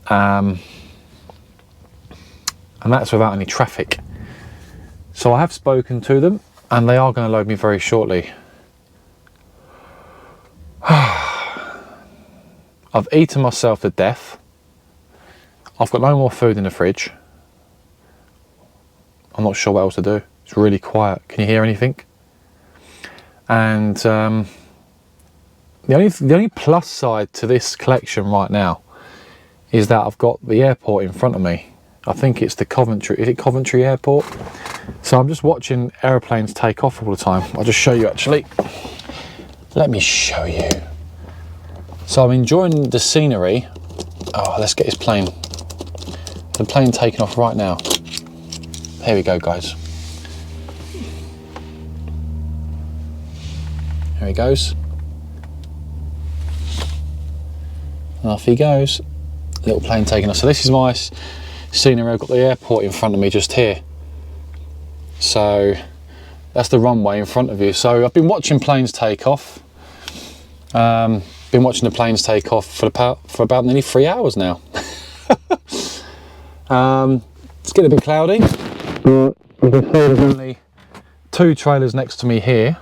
And that's without any traffic. So I have spoken to them and they are going to load me very shortly. I've eaten myself to death. I've got no more food in the fridge. I'm not sure what else to do. It's really quiet. Can you hear anything? And the only plus side to this collection right now is that I've got the airport in front of me. I think it's the Coventry, is it Coventry Airport? So I'm just watching aeroplanes take off all the time. I'll just show you actually. Let me show you. So I'm enjoying the scenery. Oh, let's get this plane. The plane taking off right now. Here we go, guys. Here he goes. And off he goes. Little plane taking off. So this is my scenery. I've got the airport in front of me just here. So that's the runway in front of you. So I've been watching planes take off. Been watching the planes take off for about nearly 3 hours now. It's getting a bit cloudy, but you can see there's only 2 trailers next to me here,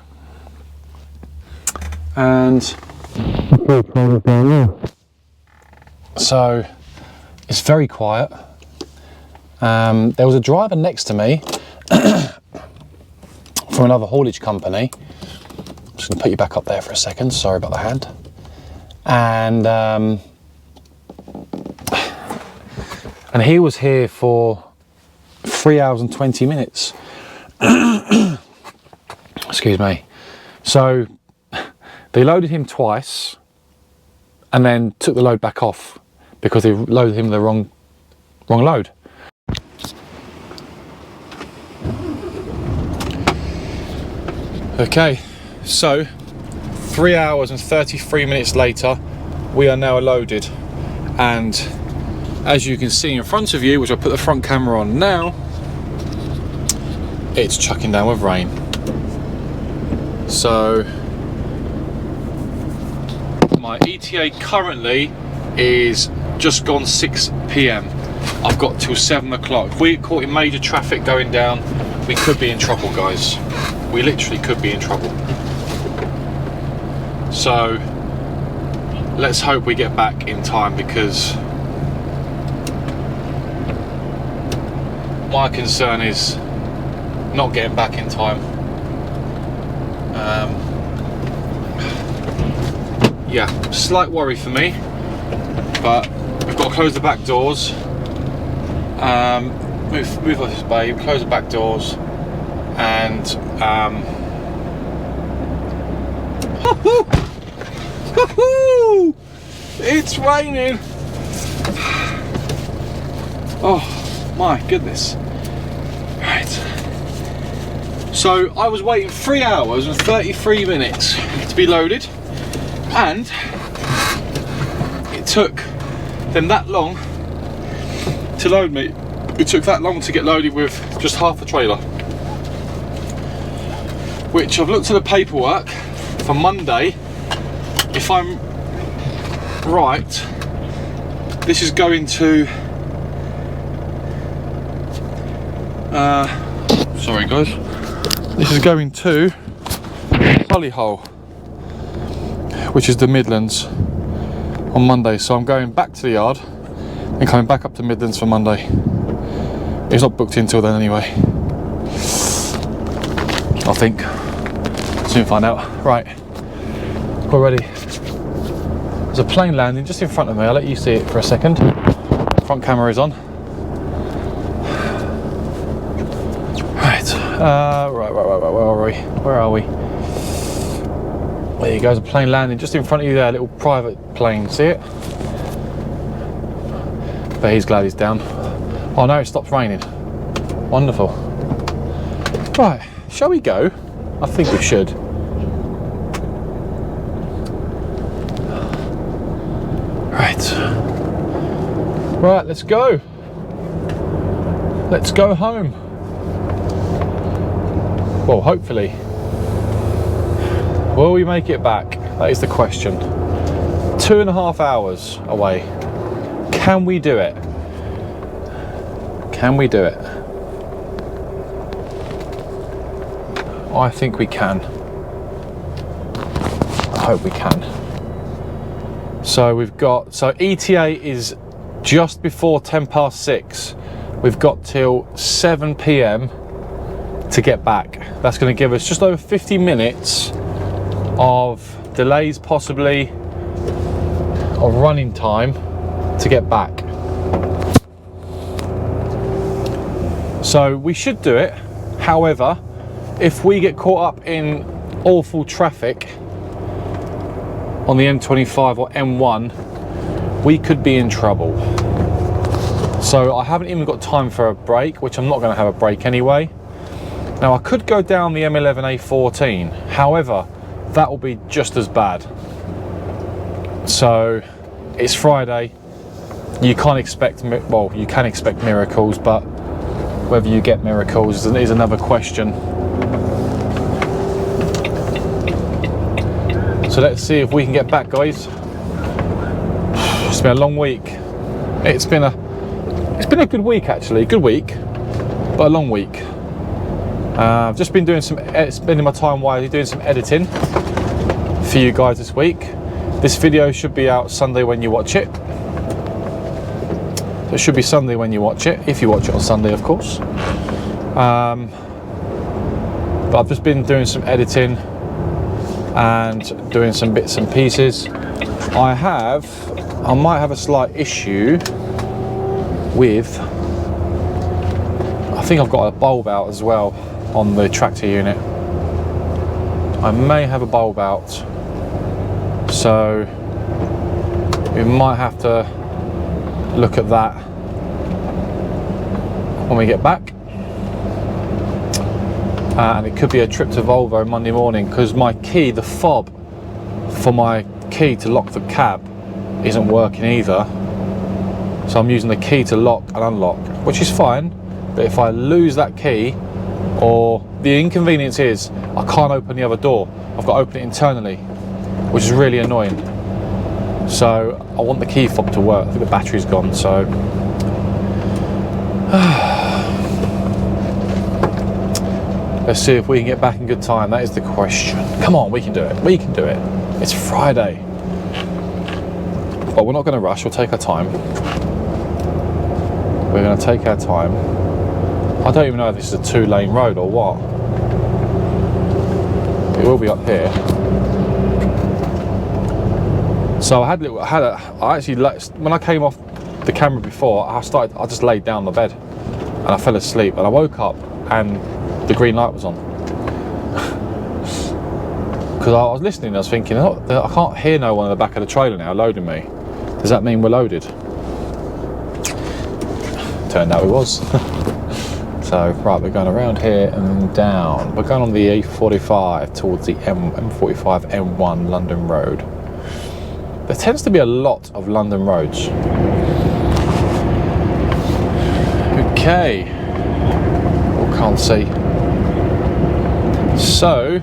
and 3 trailers down there. So it's very quiet. There was a driver next to me from another haulage company. I'm just going to put you back up there for a second. Sorry about the hand. And he was here for 3 hours and 20 minutes. Excuse me. So they loaded him twice and then took the load back off because they loaded him the wrong load. Okay, so 3 hours and 33 minutes later, we are now loaded, and as you can see in front of you, which I'll put the front camera on now, it's chucking down with rain. So my ETA currently is just gone 6 p.m. I've got till 7 o'clock. If we get caught in major traffic going down, we could be in trouble, guys. We literally could be in trouble. So let's hope we get back in time, because my concern is not getting back in time. Yeah, slight worry for me, but we've got to close the back doors. Move off this bay, close the back doors, and it's raining. Oh my goodness. Right, so I was waiting 3 hours and 33 minutes to be loaded, and it took them that long to load me. It took that long to get loaded with just half the trailer, which I've looked at the paperwork for Monday. If I'm right, this is going to Sorry guys. This is going to Solihull, which is the Midlands, on Monday. So I'm going back to the yard and coming back up to Midlands for Monday. It's not booked in till then anyway. I think. Soon find out. Right, we're ready. There's a plane landing just in front of me. I'll let you see it for a second. Front camera is on. Right. Right. Where are we? There you go. There's a plane landing just in front of you there. A little private plane. See it? But he's glad he's down. Oh no, it stops raining. Wonderful. Right. Shall we go? I think we should. Right, let's go. Let's go home. Well, hopefully. Will we make it back? That is the question. 2.5 hours away. Can we do it? Can we do it? I think we can. I hope we can. So we've got, so ETA is just before 6:10. We've got till 7 p.m. to get back. That's going to give us just over 50 minutes of delays, possibly, of running time to get back. So we should do it. However, if we get caught up in awful traffic on the M25 or M1, we could be in trouble. So I haven't even got time for a break, which I'm not going to have a break anyway. Now I could go down the M11A14, however, that will be just as bad. So it's Friday. You can't expect, well, you can expect miracles, but whether you get miracles is another question. So let's see if we can get back, guys. It's been a long week. It's been a good week actually. Good week, but a long week. I've just been spending my time wisely doing some editing for you guys this week. This video should be out Sunday when you watch it. So it should be Sunday when you watch it, if you watch it on Sunday, of course. But I've just been doing some editing and doing some bits and pieces. I might have a slight issue with, I think I've got a bulb out as well on the tractor unit. I may have a bulb out, so we might have to look at that when we get back. And it could be a trip to Volvo Monday morning, because my key, the fob for my key to lock the cab, isn't working either. So I'm using the key to lock and unlock, which is fine, but if I lose that key, or the inconvenience is I can't open the other door, I've got to open it internally, which is really annoying. So I want the key fob to work. I think the battery's gone, so let's see if we can get back in good time. That is the question. Come on, we can do it. We can do it. It's Friday. But we're not going to rush. We'll take our time. We're going to take our time. I don't even know if this is a 2-lane road or what. It will be up here. So I actually, when I came off the camera before, I just laid down on the bed and I fell asleep, and I woke up and the green light was on. Because I was listening and I was thinking, oh, I can't hear no one in the back of the trailer now loading me. Does that mean we're loaded? Turned out it was. So, right, we're going around here and down. We're going on the A45 towards the M45 M1 London Road. There tends to be a lot of London roads. Okay. Oh, can't see. So,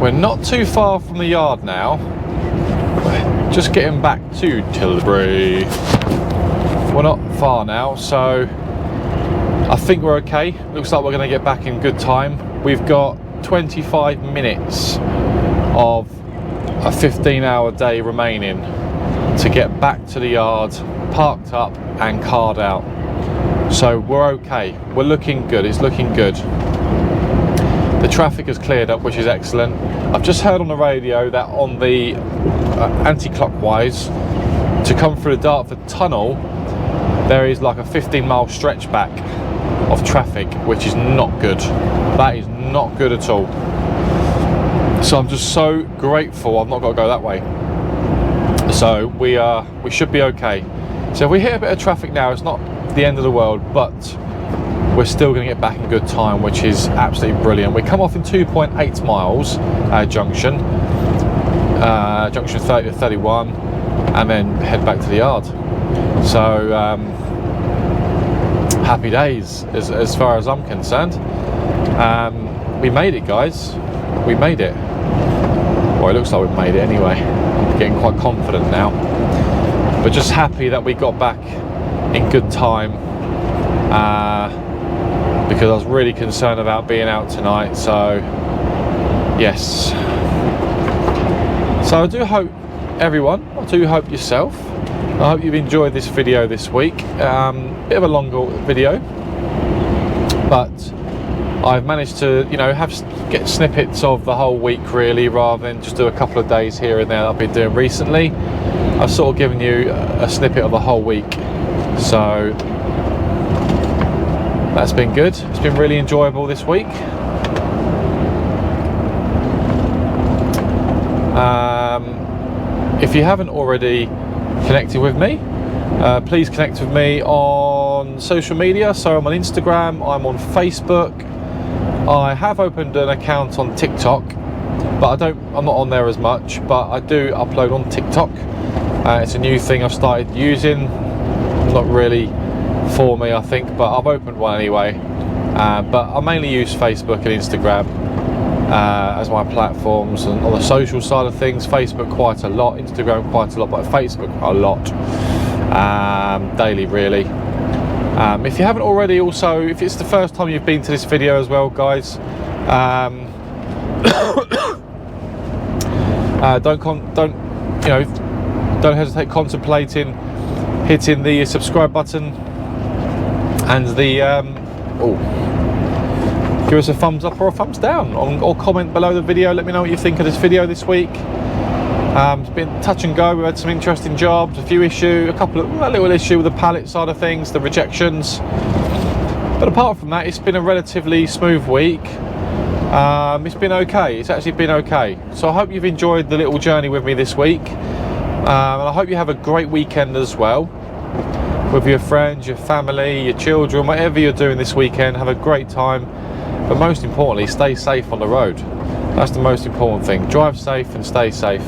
we're not too far from the yard now. We're just getting back to Tilbury. We're not far now, so I think we're okay. Looks like we're going to get back in good time. We've got 25 minutes of a 15-hour day remaining to get back to the yard, parked up and carred out. So we're okay. We're looking good. It's looking good. The traffic has cleared up, which is excellent. I've just heard on the radio that on the anti-clockwise, to come through the Dartford tunnel, there is like a 15-mile stretch back of traffic, which is not good. That is not good at all. So I'm just so grateful I've not got to go that way. So we should be okay. So if we hit a bit of traffic now, it's not the end of the world, but we're still going to get back in good time, which is absolutely brilliant. We come off in 2.8 miles junction 30 to 31, and then head back to the yard. So happy days as far as I'm concerned. We made it, guys. We made it. Well, it looks like we've made it anyway. I'm getting quite confident now, but just happy that we got back in good time, because I was really concerned about being out tonight. So yes, so I do hope everyone, I do hope yourself, I hope you've enjoyed this video this week. Bit of a longer video, but I've managed to, you know, get snippets of the whole week really, rather than just do a couple of days here and there that I've been doing recently. I've sort of given you a snippet of the whole week, so that's been good. It's been really enjoyable this week. If you haven't already connected with me, please connect with me on social media. So I'm on Instagram, I'm on Facebook, I have opened an account on TikTok, but I'm not on there as much, but I do upload on TikTok. It's a new thing I've started using, not really for me I think, but I've opened one anyway. But I mainly use Facebook and Instagram as my platforms, and on the social side of things, Facebook quite a lot, Instagram quite a lot, but Facebook a lot, daily really. If you haven't already, also, if it's the first time you've been to this video as well, guys, don't hesitate contemplating hitting the subscribe button and the give us a thumbs up or a thumbs down, or comment below the video. Let me know what you think of this video this week. It's been touch and go. We've had some interesting jobs, a little issue with the pallet side of things, the rejections, but apart from that, it's been a relatively smooth week. It's been okay. It's actually been okay. So I hope you've enjoyed the little journey with me this week, and I hope you have a great weekend as well, with your friends, your family, your children, whatever you're doing this weekend. Have a great time, but most importantly, stay safe on the road. That's the most important thing. Drive safe and stay safe.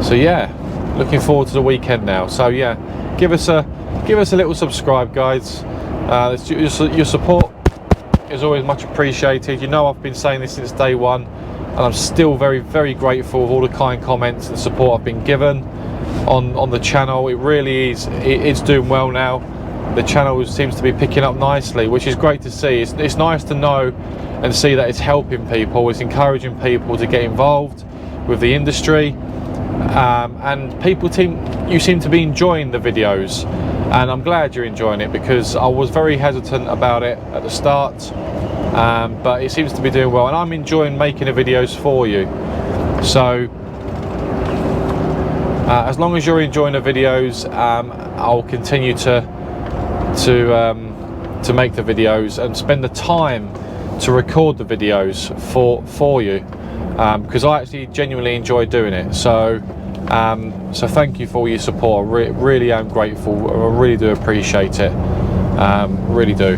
So yeah, looking forward to the weekend now. So yeah, give us a little subscribe, guys. Your support is always much appreciated. You know, I've been saying this since day one, and I'm still very, very grateful of all the kind comments and support I've been given on the channel. It really is, it's doing well now. The channel seems to be picking up nicely, which is great to see. It's nice to know and see that it's helping people, it's encouraging people to get involved with the industry, and people you seem to be enjoying the videos, and I'm glad you're enjoying it, because I was very hesitant about it at the start, but it seems to be doing well, and I'm enjoying making the videos for you. So as long as you're enjoying the videos, I'll continue to make the videos and spend the time to record the videos for you, because I actually genuinely enjoy doing it. So so thank you for all your support. I really am grateful. I really do appreciate it, really do.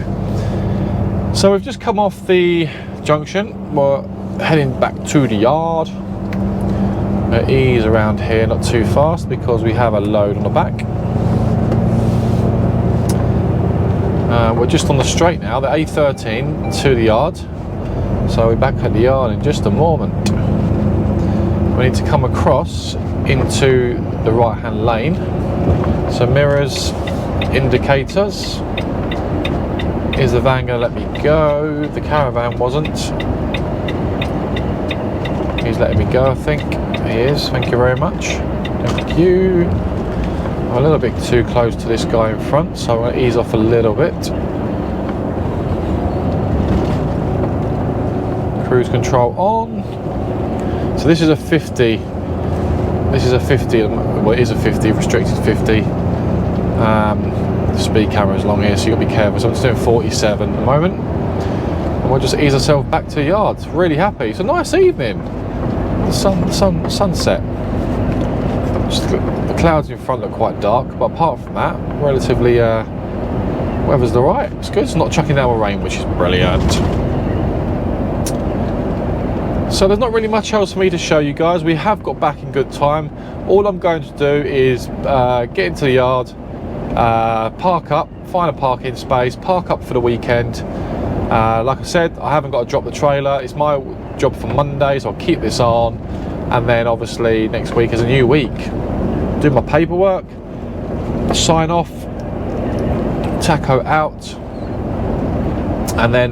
So we've just come off the junction, we're heading back to the yard. Ease around here, not too fast, because we have a load on the back. We're just on the straight now, the A13 to the yard. So we're back at the yard in just a moment. We need to come across into the right hand lane. So mirrors, indicators. Is the van going to let me go? The caravan wasn't. He's letting me go, I think. He is, thank you very much. Thank you. I'm a little bit too close to this guy in front, so I'm going to ease off a little bit. Cruise control on. So this is a 50. This is a 50, well it is a 50, restricted 50. The speed camera is long here, so you've got to be careful. So I'm just doing 47 at the moment. And we'll just ease ourselves back to the yard. Really happy. It's a nice evening. The sunset. Just the clouds in front look quite dark, but apart from that, relatively weather's alright. It's good. It's not chucking down with rain, which is brilliant. So there's not really much else for me to show you guys. We have got back in good time. All I'm going to do is get into the yard, park up, find a parking space, park up for the weekend. Like I said, I haven't got to drop the trailer. It's my job for Monday, so I'll keep this on. And then obviously next week is a new week. Do my paperwork, sign off, taco out, and then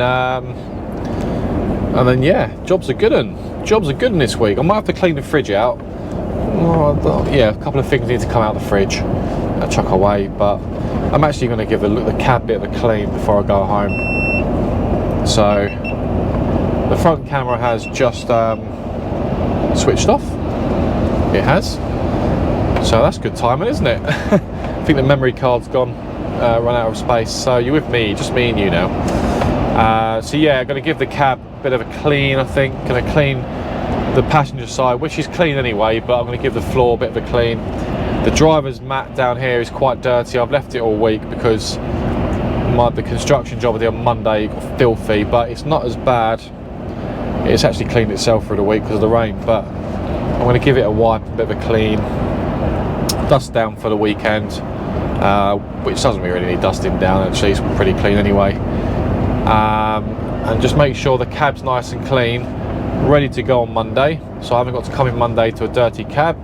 yeah, jobs are good un. Jobs are good un this week. I might have to clean the fridge out. Yeah, a couple of things need to come out of the fridge and chuck away, but I'm actually going to give the cab bit of a clean before I go home. So the front camera has just switched off. It has. So that's good timing, isn't it? I think the memory card's gone, run out of space. So you're with me, just me and you now. So yeah, I'm going to give the cab a bit of a clean, I think. Going to clean the passenger side, which is clean anyway, but I'm going to give the floor a bit of a clean. The driver's mat down here is quite dirty. I've left it all week because the construction job I did on Monday got filthy, but it's not as bad. It's actually cleaned itself through the week because of the rain, but I'm going to give it a wipe, a bit of a clean, dust down for the weekend, which doesn't really need dusting down, actually it's pretty clean anyway. And just make sure the cab's nice and clean, ready to go on Monday, so I haven't got to come in Monday to a dirty cab.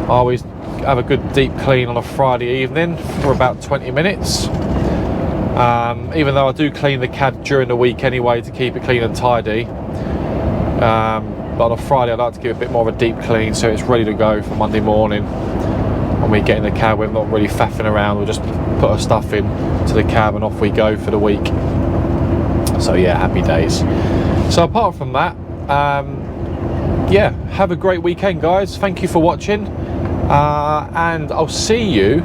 I always have a good deep clean on a Friday evening for about 20 minutes. Even though I do clean the cab during the week anyway to keep it clean and tidy, but on a Friday I like to give it a bit more of a deep clean so it's ready to go for Monday morning. When we get in the cab, we're not really faffing around, we'll just put our stuff in to the cab and off we go for the week. So yeah, happy days. So apart from that, yeah, have a great weekend guys. Thank you for watching, and I'll see you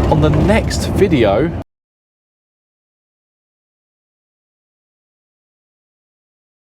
on the next video